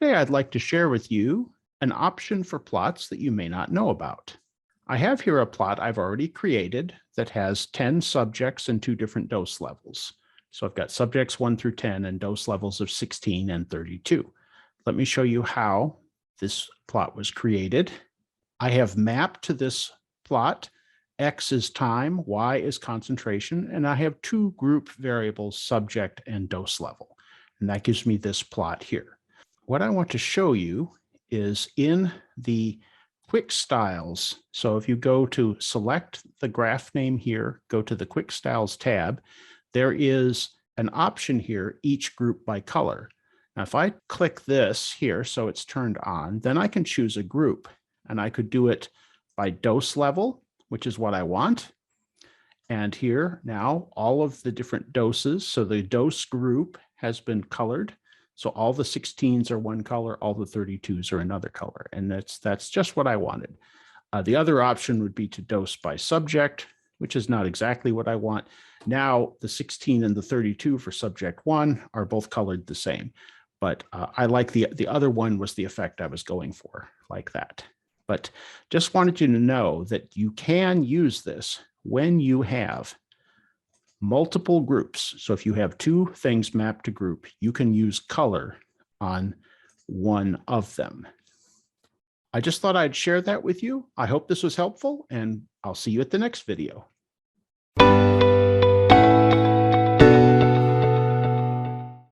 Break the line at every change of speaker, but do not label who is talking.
Today, I'd like to share with you an option for plots that you may not know about. I have here a plot I've already created that has 10 subjects and 2 different dose levels. So I've got subjects 1 through 10 and dose levels of 16 and 32. Let me show you how this plot was created. I have mapped to this plot. X is time, Y is concentration, and I have 2 group variables, subject and dose level. And that gives me this plot here. What I want to show you is in the quick styles. So if you go to select the graph name here, go to the quick styles tab, there is an option here, each group by color. Now, if I click this here, so it's turned on, then I can choose a group, and I could do it by dose level, which is what I want. And here now, all of the different doses. So the dose group has been colored. So all the 16s are one color, all the 32s are another color. And that's just what I wanted. The other option would be to dose by subject, which is not exactly what I want. Now the 16 and the 32 for subject 1 are both colored the same. But I like the other one was the effect I was going for, like that. But just wanted you to know that you can use this when you have multiple groups. So if you have 2 things mapped to group, you can use color on one of them. I just thought I'd share that with you. I hope this was helpful, and I'll see you at the next video.